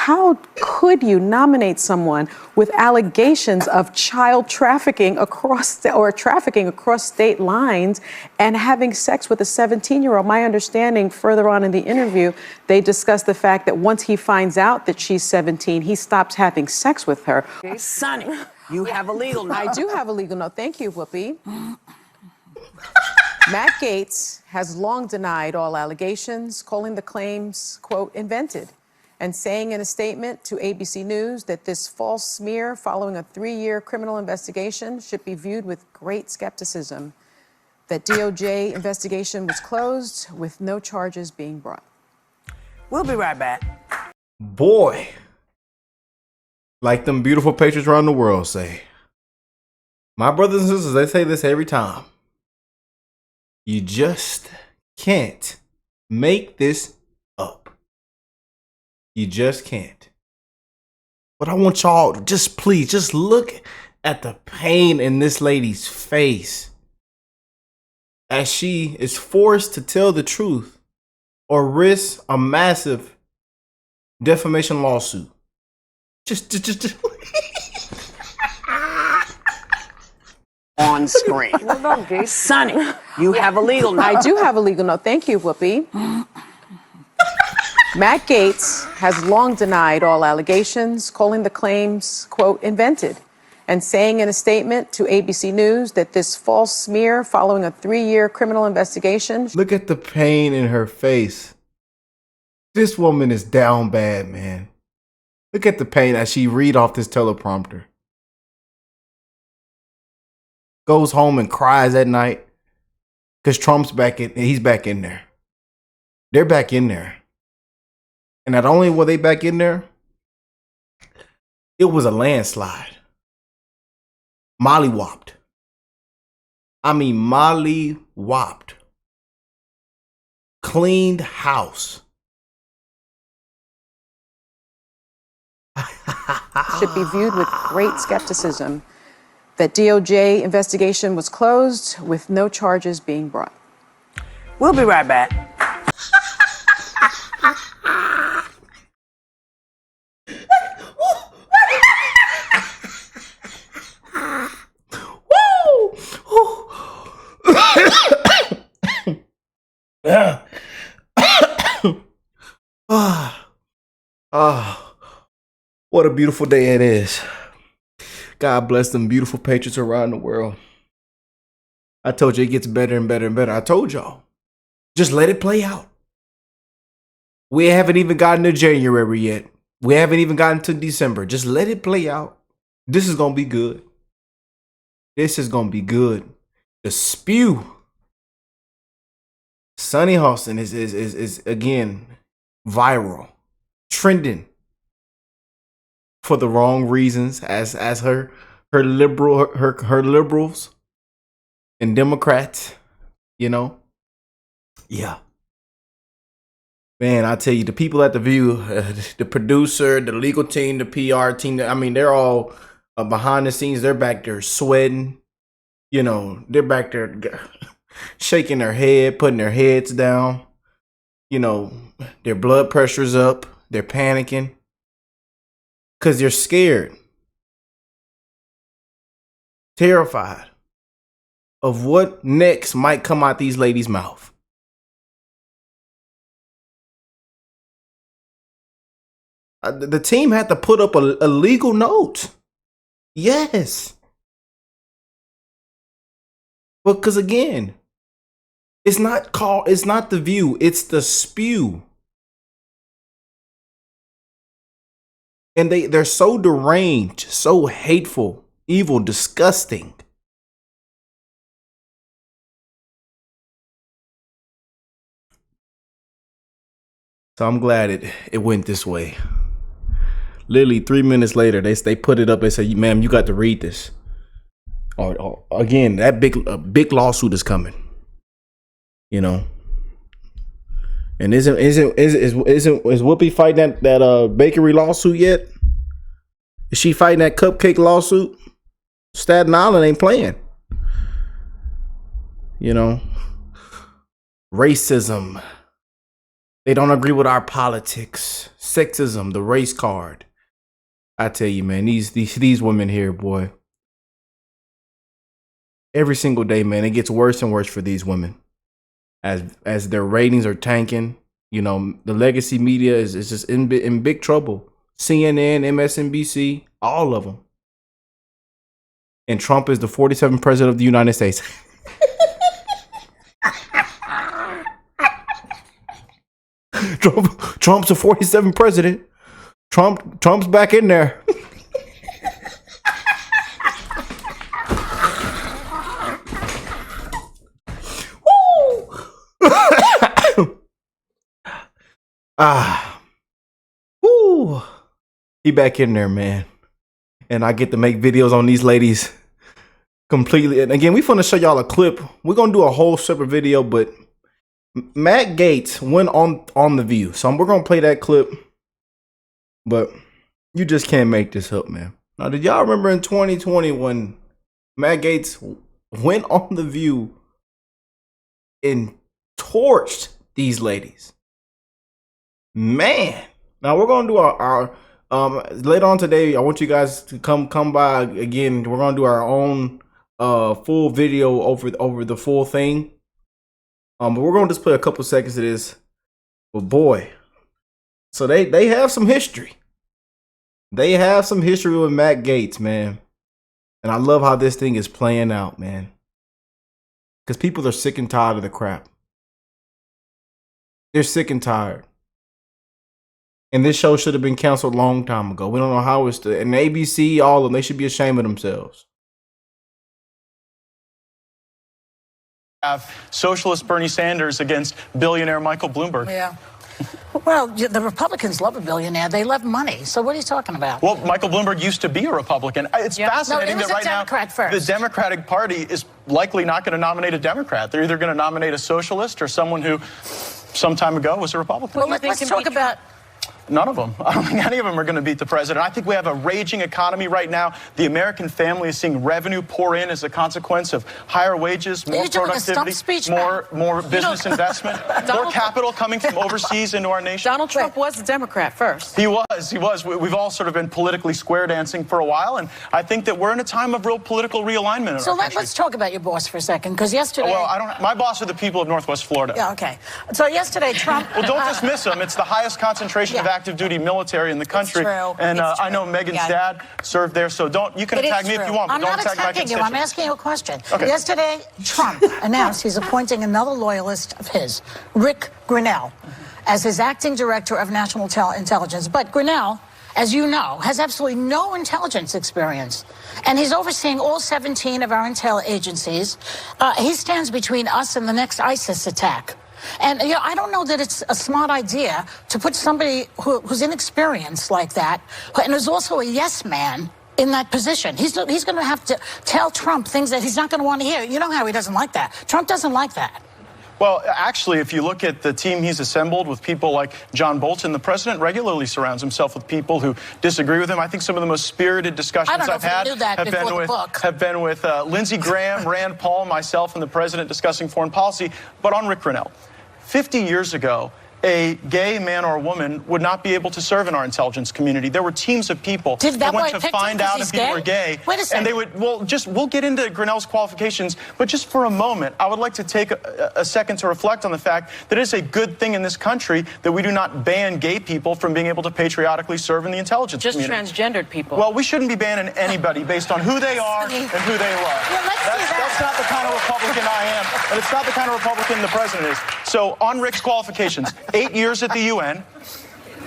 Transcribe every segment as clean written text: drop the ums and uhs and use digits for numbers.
how could you nominate someone with allegations of child trafficking trafficking across state lines and having sex with a 17-year-old? My understanding, further on in the interview, they discussed the fact that once he finds out that she's 17, he stops having sex with her. Sonny, you have a legal note. I do have a legal note. Thank you, Whoopi. Matt Gaetz has long denied all allegations, calling the claims, quote, invented, and saying in a statement to ABC News that this false smear following a 3-year criminal investigation should be viewed with great skepticism, that DOJ investigation was closed with no charges being brought. We'll be right back. Boy, like them beautiful patriots around the world say, my brothers and sisters, they say this every time. You just can't make this up. You just can't. But I want y'all to please just look at the pain in this lady's face as she is forced to tell the truth or risk a massive defamation lawsuit. Just. On screen. Sonny, you have a legal note. I do have a legal note. Thank you, Whoopi. Matt Gaetz has long denied all allegations, calling the claims, quote, invented, and saying in a statement to ABC News that this false smear following a 3-year criminal investigation. Look at the pain in her face. This woman is down bad, man. Look at the pain as she read off this teleprompter. Goes home and cries at night because Trump's he's back in there. They're back in there. And not only were they back in there, it was a landslide. Mollywopped. I mean, mollywopped. Cleaned house. Should be viewed with great skepticism, that DOJ investigation was closed with no charges being brought. We'll be right back. What a beautiful day it is. God bless them beautiful patriots around the world. I told you it gets better and better and better. I told y'all. Just let it play out. We haven't even gotten to January yet. We haven't even gotten to December. Just let it play out. This is going to be good. This is going to be good. The spew. Sunny Hostin is again viral, trending for the wrong reasons as her liberals and Democrats, you know. Yeah. Man, I tell you, the people at The View, the producer, the legal team, the PR team, I mean, they're all behind the scenes. They're back there sweating. You know, they're back there shaking their head, putting their heads down. You know, their blood pressure's up. They're panicking because they're scared, terrified of what next might come out these ladies' mouth. The team had to put up a legal note. Yes. Because again, it's not The View, it's the spew. And they're so deranged, so hateful, evil, disgusting. So I'm glad it went this way. Literally 3 minutes later, they put it up. They said, "Ma'am, you got to read this." Or again, that big lawsuit is coming. You know. And is Whoopi fighting that bakery lawsuit yet? Is she fighting that cupcake lawsuit? Staten Island ain't playing. You know, racism. They don't agree with our politics, sexism, the race card. I tell you, man, these women here, boy. Every single day, man, it gets worse and worse for these women as their ratings are tanking. You know, the legacy media is just in big trouble. CNN, MSNBC, all of them. And Trump is the 47th president of the United States. Trump's the 47th president. Trump's back in there. Woo. He back in there, man. And I get to make videos on these ladies completely. And again, we finna show y'all a clip. We're gonna do a whole separate video, but Matt Gaetz went on The View. So we're gonna play that clip. But you just can't make this up, man. Now, did y'all remember in 2020 when Matt Gaetz went on The View and torched these ladies? Man. Now we're gonna do our later on today. I want you guys to come by again. We're gonna do our own full video over the full thing. But we're gonna just play a couple seconds of this. But boy, so they have some history. They have some history with Matt Gaetz, man. And I love how this thing is playing out, man. Because people are sick and tired of the crap. They're sick and tired. And this show should have been canceled a long time ago. We don't know how it's and ABC, all of them, they should be ashamed of themselves. Have socialist Bernie Sanders against billionaire Michael Bloomberg. Yeah. Well, the Republicans love a billionaire. They love money. So what are you talking about? Well, Michael Bloomberg used to be a Republican. It's fascinating no, he was that right a Democrat now first. the Democratic Party is likely not going to nominate a Democrat. They're either going to nominate a socialist or someone who some time ago was a Republican. Well, let's talk about... None of them. I don't think any of them are going to beat the president. I think we have a raging economy right now. The American family is seeing revenue pour in as a consequence of higher wages, more productivity, more business investment, more capital coming from overseas into our nation. Donald Trump was a Democrat first. He was. We've all sort of been politically square dancing for a while, and I think that we're in a time of real political realignment in our country. Let's talk about your boss for a second, because yesterday... Well, my boss are the people of Northwest Florida. Yeah, okay. So yesterday, Trump... Well, don't dismiss them. It's the highest concentration of active duty military in the country. It's true. And It's true. I know Megan's dad served there, so you can attack me if you want, but don't attack my constituents. I'm asking you a question. Okay. Yesterday, Trump announced he's appointing another loyalist of his, Rick Grinnell, as his acting director of national intelligence. But Grinnell, as you know, has absolutely no intelligence experience. And he's overseeing all 17 of our intel agencies. He stands between us and the next ISIS attack. And I don't know that it's a smart idea to put somebody who's inexperienced like that, and who's also a yes man, in that position. He's going to have to tell Trump things that he's not going to want to hear. You know how he doesn't like that. Trump doesn't like that. Well, actually, if you look at the team he's assembled with people like John Bolton, the president regularly surrounds himself with people who disagree with him. I think some of the most spirited discussions I've had have been with Lindsey Graham, Rand Paul, myself, and the president discussing foreign policy. But on Rick Grinnell, 50 years ago, a gay man or woman would not be able to serve in our intelligence community. There were teams of people that went to find out if people were gay. Wait a second. And they would, we'll get into Grinnell's qualifications, but just for a moment, I would like to take a second to reflect on the fact that it's a good thing in this country that we do not ban gay people from being able to patriotically serve in the intelligence community. Just transgendered people. Well, we shouldn't be banning anybody based on who they are and who they love. Well, that's not the kind of Republican I am, and it's not the kind of Republican the president is. So on Rick's qualifications, 8 years at the UN,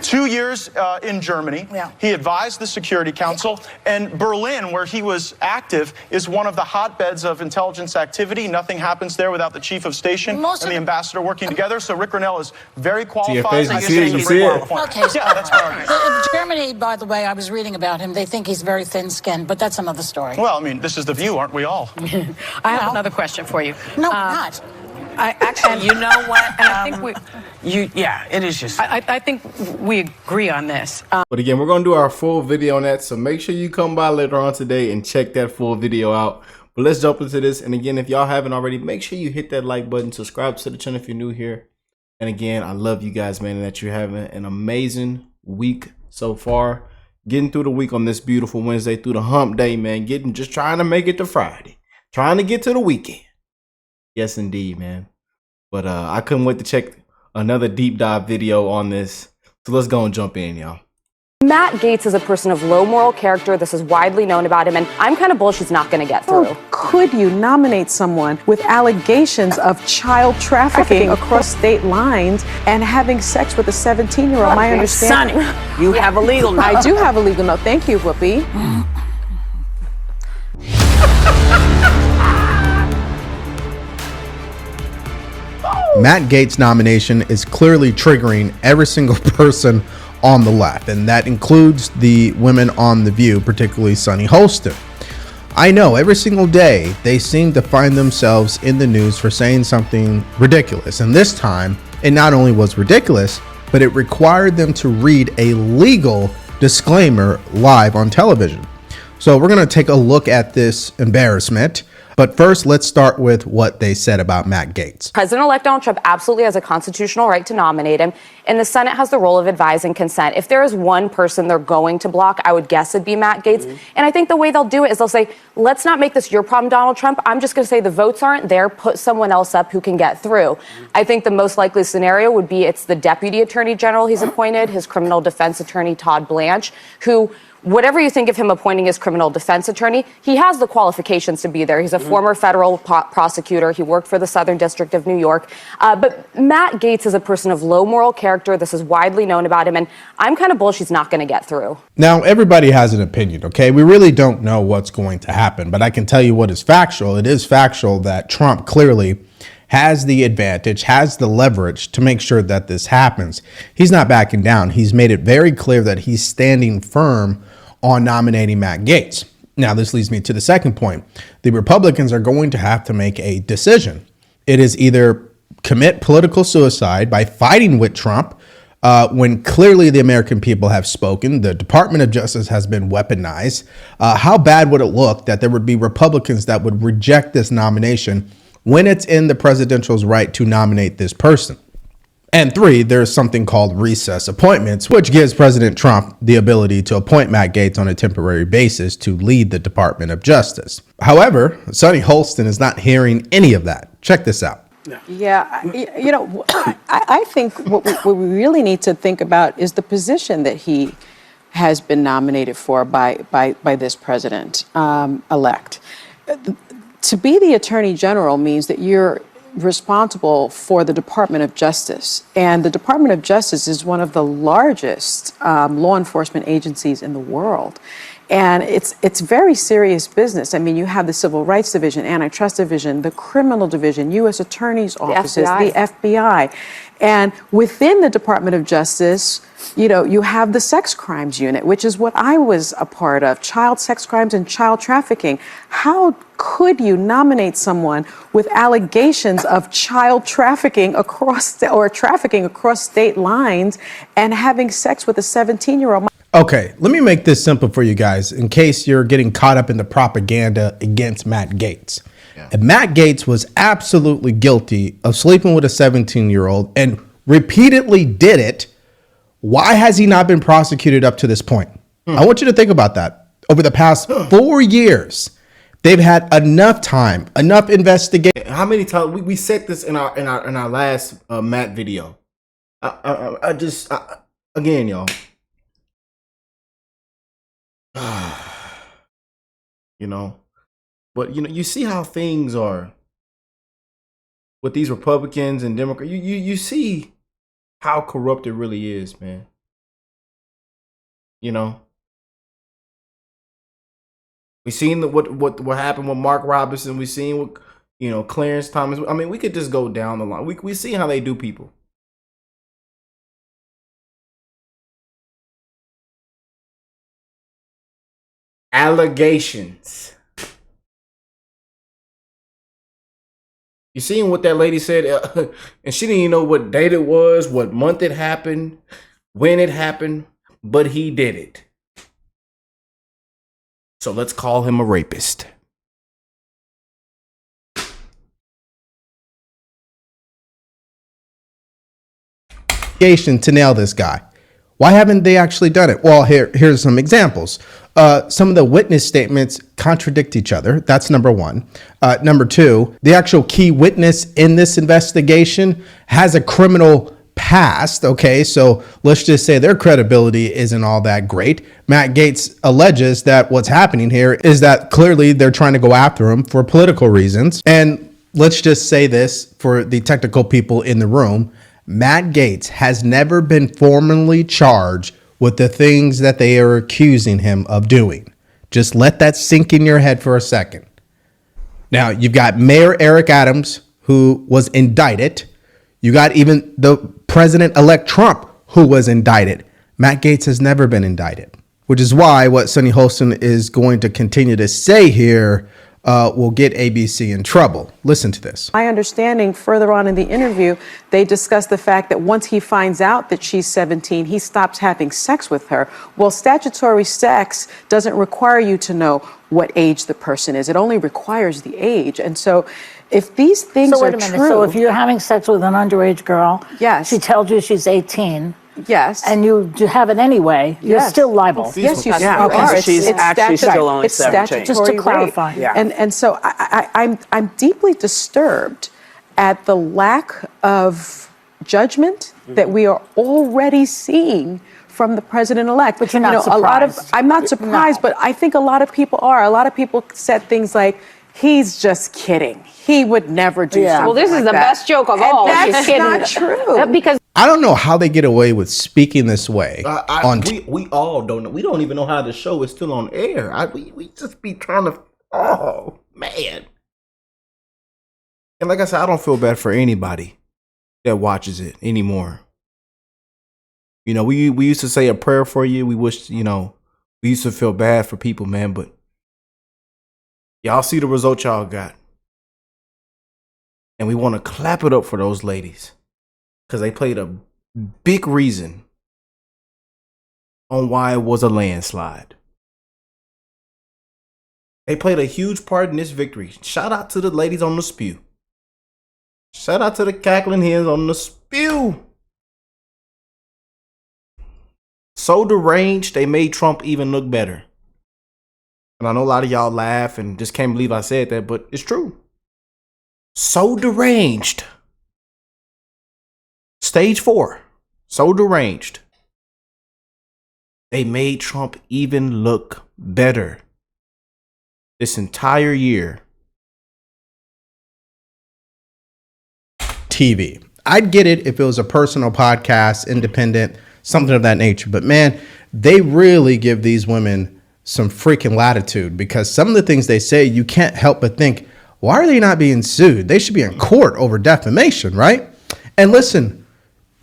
2 years in Germany. Yeah. He advised the Security Council. And Berlin, where he was active, is one of the hotbeds of intelligence activity. Nothing happens there without the chief of station and the ambassador working together. So Rick Grinnell is very qualified. You see it? Okay, yeah, that's right. Germany, by the way, I was reading about him. They think he's very thin-skinned, but that's another story. Well, I mean, this is The View, aren't we all? I have another question for you. No, not. Actually, you know what? And I think it is just. I think we agree on this. But again, we're going to do our full video on that. So make sure you come by later on today and check that full video out. But let's jump into this. And again, if y'all haven't already, make sure you hit that like button, subscribe to the channel if you're new here. And again, I love you guys, man, and that you're having an amazing week so far. Getting through the week on this beautiful Wednesday, through the hump day, man. Just trying to make it to Friday. Trying to get to the weekend. Yes, indeed, man. But I couldn't wait to check another deep dive video on this. So let's go and jump in, y'all. Matt Gaetz is a person of low moral character. This is widely known about him, and I'm kind of bullish he's not going to get through. Could you nominate someone with allegations of child trafficking across state lines and having sex with a 17-year-old? My understanding. Sonny, you have a legal note. I do have a legal note. Thank you, Whoopi. Matt Gaetz' nomination is clearly triggering every single person on the left, and that includes the women on The View, particularly Sunny Holston. I know every single day they seem to find themselves in the news for saying something ridiculous, and this time it not only was ridiculous, but it required them to read a legal disclaimer live on television. So we're going to take a look at this embarrassment. But first, let's start with what they said about Matt Gaetz. President-elect Donald Trump absolutely has a constitutional right to nominate him, and the Senate has the role of advising consent. If there is one person they're going to block, I would guess it'd be Matt Gaetz. And I think the way they'll do it is they'll say, let's not make this your problem, Donald Trump. I'm just going to say the votes aren't there. Put someone else up who can get through. I think the most likely scenario would be it's the Deputy Attorney General he's appointed, his criminal defense attorney, Todd Blanche, who, whatever you think of him appointing as criminal defense attorney, he has the qualifications to be there. He's a former federal prosecutor. He worked for the Southern District of New York. But Matt Gaetz is a person of low moral character. This is widely known about him, and I'm kind of bullish he's not going to get through. Now, everybody has an opinion, okay? We really don't know what's going to happen, but I can tell you what is factual. It is factual that Trump clearly has the advantage, has the leverage to make sure that this happens. He's not backing down. He's made it very clear that he's standing firm on nominating Matt Gaetz. Now, this leads me to the second point. The Republicans are going to have to make a decision. It is either commit political suicide by fighting with Trump when clearly the American people have spoken. The Department of Justice has been weaponized. How bad would it look that there would be Republicans that would reject this nomination when it's in the presidential's right to nominate this person? And three, there's something called recess appointments, which gives President Trump the ability to appoint Matt Gaetz on a temporary basis to lead the Department of Justice. However, Sunny Holston is not hearing any of that. Check this out. Yeah, you know, I think what we really need to think about is the position that he has been nominated for by this president elect. To be the Attorney General means that you're responsible for the Department of Justice. And the Department of Justice is one of the largest law enforcement agencies in the world. And it's very serious business. I mean, you have the Civil Rights Division, Antitrust Division, the Criminal Division, U.S. Attorney's offices, the FBI. And within the Department of Justice, you know, you have the Sex Crimes Unit, which is what I was a part of, child sex crimes and child trafficking. How could you nominate someone with allegations of child trafficking trafficking across state lines and having sex with a 17-year-old? Okay, let me make this simple for you guys in case you're getting caught up in the propaganda against Matt Gaetz. Yeah. If Matt Gaetz was absolutely guilty of sleeping with a 17-year-old and repeatedly did it, why has he not been prosecuted up to this point? I want you to think about that. Over the past 4 years, they've had enough time, enough investigation. How many times we said this in our last Matt video? Again, y'all. You know, but you know, you see how things are with these Republicans and Democrats. You see how corrupt it really is, man. You know, we seen what happened with Mark Robinson. We seen what, you know, Clarence Thomas. I mean, we could just go down the line. We see how they do people. Allegations. You seen what that lady said, and she didn't even know what date it was, what month it happened, when it happened, but he did it. So let's call him a rapist. investigation to nail this guy. Why haven't they actually done it? Well, here's some examples. Some of the witness statements contradict each other. That's number one. Number two, the actual key witness in this investigation has a criminal past. Okay, so let's just say their credibility isn't all that great. Matt Gaetz alleges that what's happening here is that clearly they're trying to go after him for political reasons. And let's just say this for the technical people in the room. Matt Gaetz has never been formally charged with the things that they are accusing him of doing. Just let that sink in your head for a second. Now, you've got Mayor Eric Adams, who was indicted. You got even the President-elect Trump, who was indicted. Matt Gaetz has never been indicted, which is why what Sunny Holston is going to continue to say here will get ABC in trouble. Listen to this. My understanding further on in the interview, they discussed the fact that once he finds out that she's 17, he stops having sex with her. Well, statutory sex doesn't require you to know what age the person is. It only requires the age. And so if these things So wait are a minute. true. So if you're having sex with an underage girl, Yes. she tells you she's 18, Yes. and you do have it anyway, you're Yes. still liable. Yes, you Yeah, still are. she's actually still only 17. Just to statutory rape. clarify. Yeah. And so I'm deeply disturbed at the lack of judgment that we are already seeing from the president-elect. But you're not surprised. I'm not surprised, but I think a lot of people are. A lot of people said things like, he's just kidding. He would never do something Well, this is like the that. best joke of And all. that's not true. Because I don't know how they get away with speaking this way on we all don't know. We don't even know how the show is still on air. We just be trying to. Oh man! And like I said, I don't feel bad for anybody that watches it anymore. You know, we used to say a prayer for you. We wish, we used to feel bad for people, man. But y'all see the result y'all got, and we want to clap it up for those ladies. Because they played a big reason on why it was a landslide. They played a huge part in this victory. Shout out to the ladies on the spew. Shout out to the cackling hens on the spew. So deranged, they made Trump even look better. And I know a lot of y'all laugh and just can't believe I said that, but it's true. So deranged. Stage 4, so deranged. They made Trump even look better this entire year. TV. I'd get it if it was a personal podcast, independent, something of that nature. But man, they really give these women some freaking latitude, because some of the things they say, you can't help but think, why are they not being sued? They should be in court over defamation, right? And listen,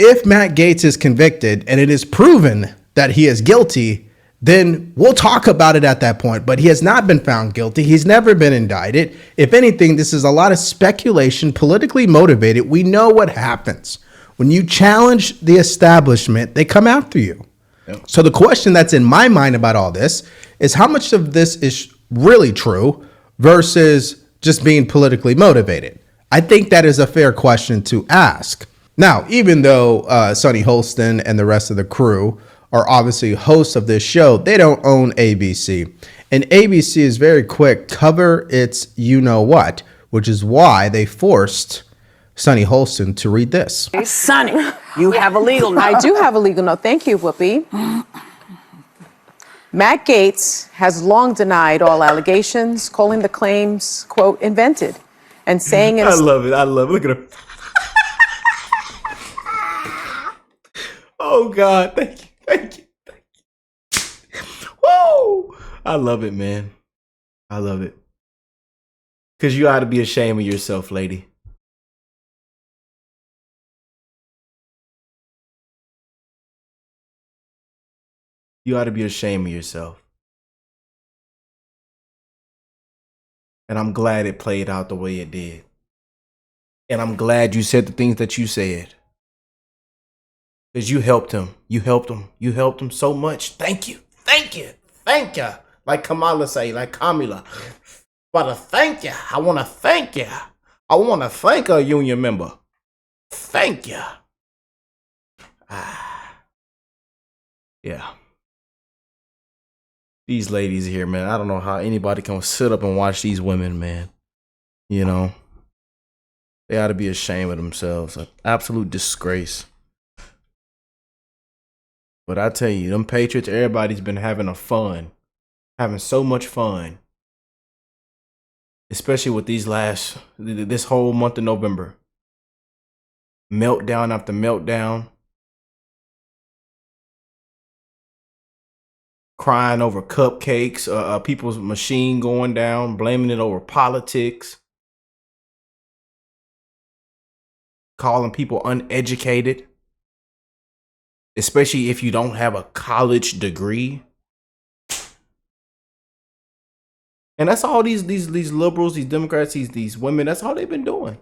if Matt Gaetz is convicted and it is proven that he is guilty, then we'll talk about it at that point. But he has not been found guilty. He's never been indicted. If anything, this is a lot of speculation, politically motivated. We know what happens. When you challenge the establishment, they come after you. Yep. So the question that's in my mind about all this is how much of this is really true versus just being politically motivated? I think that is a fair question to ask. Now, even though Sunny Holston and the rest of the crew are obviously hosts of this show, they don't own ABC. And ABC is very quick, cover its you-know-what, which is why they forced Sunny Holston to read this. Sunny, you have a legal note. I do have a legal note. Thank you, Whoopi. Matt Gaetz has long denied all allegations, calling the claims, quote, invented, and saying I love it. Look at her. Oh, God. Thank you. Whoa. I love it, man. I love it. Because you ought to be ashamed of yourself, lady. You ought to be ashamed of yourself. And I'm glad it played out the way it did. And I'm glad you said the things that you said. Because you helped him. You helped him so much. Thank you. Like Kamala say, like Kamala. But thank you. I want to thank you. I want to thank a union member. Thank you. Yeah. These ladies here, man. I don't know how anybody can sit up and watch these women, man. You know, they ought to be ashamed of themselves. An absolute disgrace. But I tell you, them Patriots, everybody's been having so much fun. Especially with this whole month of November. Meltdown after meltdown. Crying over cupcakes, people's machine going down, blaming it over politics. Calling people uneducated. Especially if you don't have a college degree. And that's all these liberals, these Democrats, these women, that's all they've been doing.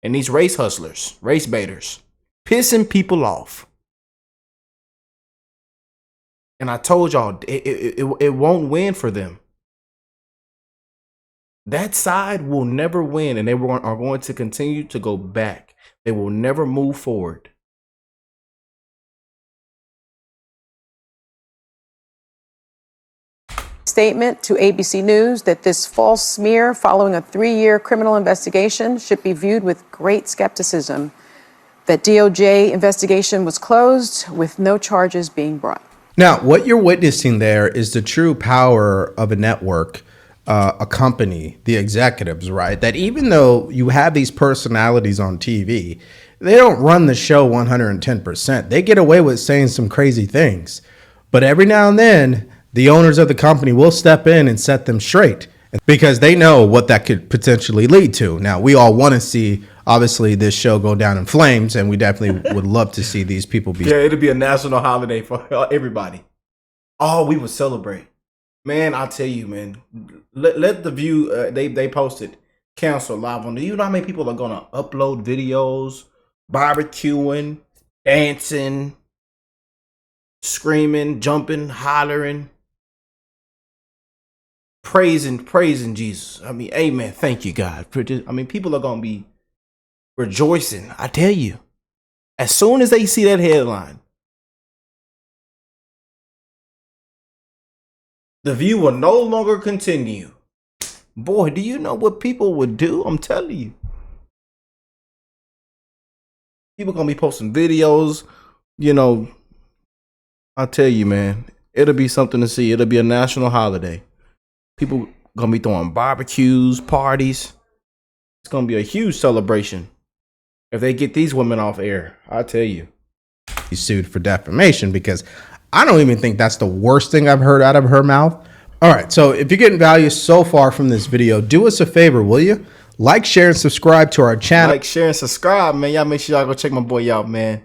And these race hustlers, race baiters, pissing people off. And I told y'all, it won't win for them. That side will never win, and they are going to continue to go back. They will never move forward. Statement to ABC News that this false smear following a 3-year criminal investigation should be viewed with great skepticism. That DOJ investigation was closed with no charges being brought. Now, what you're witnessing there is the true power of a network, a company, the executives, right? That even though you have these personalities on TV, they don't run the show 110%. They get away with saying some crazy things. But every now and then, the owners of the company will step in and set them straight because they know what that could potentially lead to. Now, we all want to see, obviously, this show go down in flames, and we definitely would love to see these people be. Yeah, it'll be a national holiday for everybody. Oh, we would celebrate. Man, I'll tell you, man. Let the View, they posted, cancel live on the. You know how many people are going to upload videos, barbecuing, dancing, screaming, jumping, hollering. Praising Jesus. I mean, amen. Thank you, God. I mean, people are going to be rejoicing. I tell you, as soon as they see that headline, the View will no longer continue. Boy, do you know what people would do? I'm telling you. People going to be posting videos, you know. I tell you, man, it'll be something to see. It'll be a national holiday. People gonna be throwing barbecues, parties. It's gonna be a huge celebration if they get these women off air. I tell you, he's sued for defamation because I don't even think that's the worst thing I've heard out of her mouth. All right, so if you're getting value so far from this video, do us a favor, will you? Like, share, and subscribe to our channel. Like, share, and subscribe, man. Y'all make sure y'all go check my boy out, man,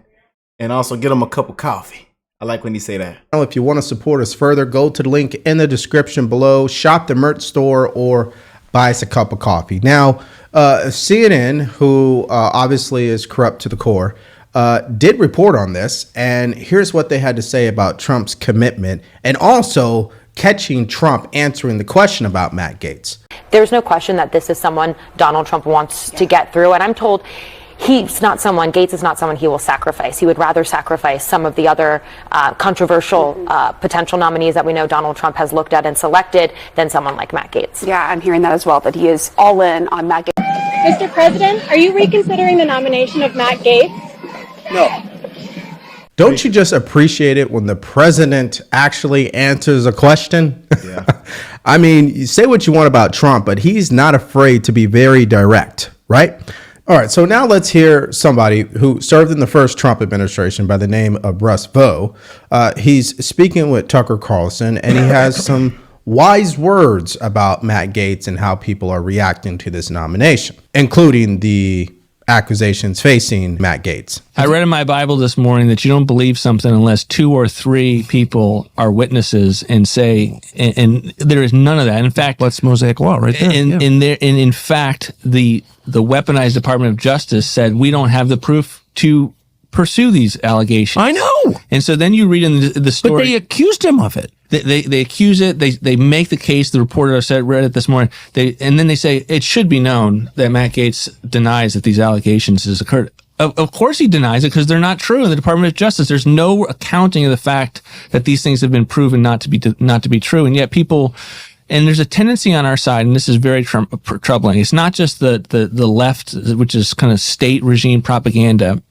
and also get him a cup of coffee. I like when you say that. If you want to support us further, go to the link in the description below, shop the merch store, or buy us a cup of coffee. Now, CNN, who obviously is corrupt to the core, did report on this, and here's what they had to say about Trump's commitment and also catching Trump answering the question about Matt Gaetz. There's no question that this is someone Donald Trump wants to get through, and I'm told Gaetz is not someone he will sacrifice. He would rather sacrifice some of the other controversial potential nominees that we know Donald Trump has looked at and selected than someone like Matt Gaetz. Yeah, I'm hearing that as well, that he is all in on Matt Gaetz. Mr. President, are you reconsidering the nomination of Matt Gaetz? No. Don't you just appreciate it when the president actually answers a question? Yeah. I mean, you say what you want about Trump, but he's not afraid to be very direct, right? All right, so now let's hear somebody who served in the first Trump administration by the name of Russ Vought. He's speaking with Tucker Carlson, and he has some wise words about Matt Gaetz and how people are reacting to this nomination, including the accusations facing Matt Gaetz. I read in my Bible this morning that you don't believe something unless 2 or 3 people are witnesses and say, and there is none of that. In fact, that's Mosaic law right there. In fact, the weaponized Department of Justice said we don't have the proof to pursue these allegations. I know. And so then you read in the story. But they accused him of it. They accuse it. They make the case. The reporter read it this morning. And then they say it should be known that Matt Gaetz denies that these allegations has occurred. Of course he denies it because they're not true in the Department of Justice. There's no accounting of the fact that these things have been proven not to be true. And yet people, and there's a tendency on our side, and this is very troubling. It's not just the left, which is kind of state regime propaganda.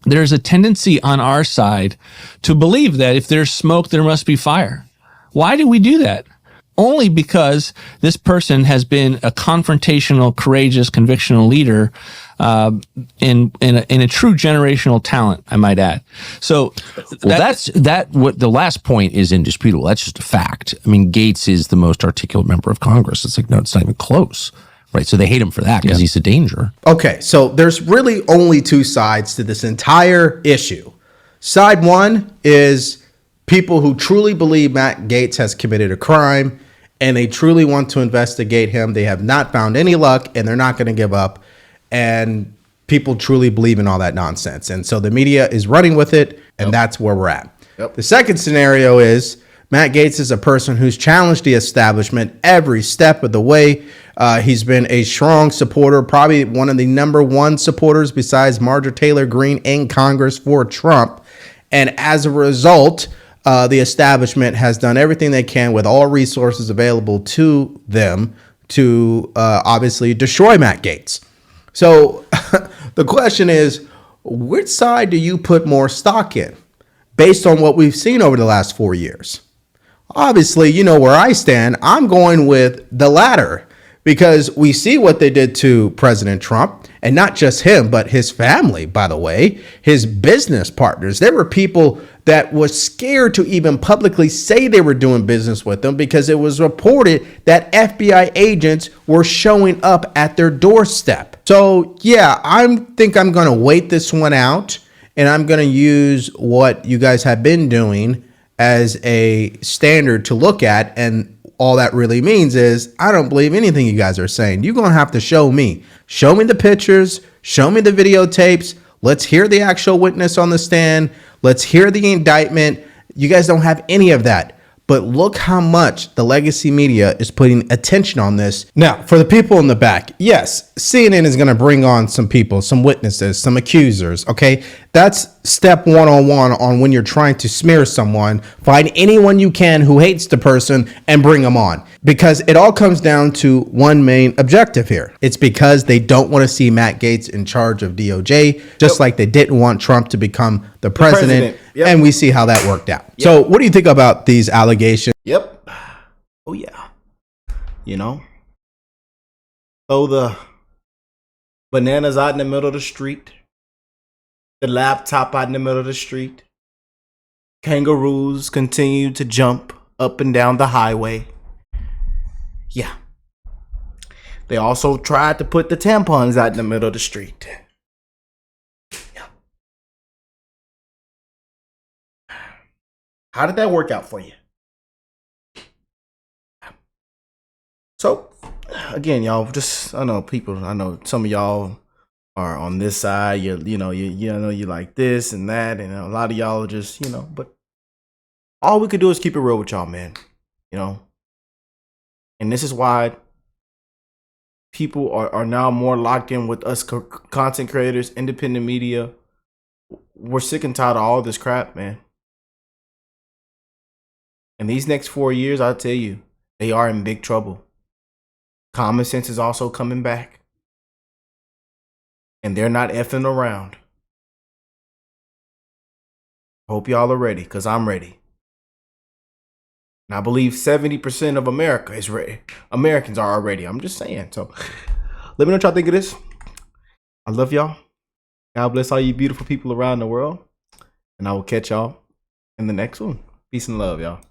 There's a tendency on our side to believe that if there's smoke, there must be fire. Why do we do that? Only because this person has been a confrontational, courageous, convictional leader, in a true generational talent, I might add. So, what the last point is indisputable. That's just a fact. I mean, Gaetz is the most articulate member of Congress. It's like, no, it's not even close, right? So they hate him for that because he's a danger. Okay, so there's really only two sides to this entire issue. Side one is people who truly believe Matt Gaetz has committed a crime and they truly want to investigate him. They have not found any luck and they're not going to give up. And people truly believe in all that nonsense. And so the media is running with it, and that's where we're at. The second scenario is Matt Gaetz is a person who's challenged the establishment every step of the way. He's been a strong supporter, probably one of the #1 supporters besides Marjorie Taylor Greene in Congress for Trump. And as a result, the establishment has done everything they can with all resources available to them to obviously destroy Matt Gaetz. So the question is, which side do you put more stock in based on what we've seen over the last 4 years? Obviously, you know where I stand. I'm going with the latter because we see what they did to President Trump, and not just him, but his family, by the way, his business partners. There were people that were scared to even publicly say they were doing business with them because it was reported that FBI agents were showing up at their doorstep. So yeah, I think I'm going to wait this one out, and I'm going to use what you guys have been doing as a standard to look at. And all that really means is I don't believe anything you guys are saying. You're going to have to show me the pictures, show me the videotapes. Let's hear the actual witness on the stand. Let's hear the indictment. You guys don't have any of that. But look how much the legacy media is putting attention on this. Now, for the people in the back, yes, CNN is going to bring on some people, some witnesses, some accusers, okay? That's step 101 on when you're trying to smear someone. Find anyone you can who hates the person and bring them on. Because it all comes down to one main objective here. It's because they don't want to see Matt Gaetz in charge of DOJ, just like they didn't want Trump to become the president. Yep. And we see how that worked out. Yep. So what do you think about these allegations? Yep. Oh, yeah. You know, throw the bananas out in the middle of the street, the laptop out in the middle of the street. Kangaroos continue to jump up and down the highway. Yeah. They also tried to put the tampons out in the middle of the street. Yeah. How did that work out for you? So, again, y'all, I know some of y'all are on this side. You like this and that, and a lot of y'all are just, but all we could do is keep it real with y'all, man. And this is why people are now more locked in with us content creators, independent media. We're sick and tired of all this crap, man. And these next 4 years, I'll tell you, they are in big trouble. Common sense is also coming back. And they're not effing around. Hope y'all are ready, because I'm ready. And I believe 70% of America is ready. Americans are already. I'm just saying. So let me know what y'all think of this. I love y'all. God bless all you beautiful people around the world. And I will catch y'all in the next one. Peace and love, y'all.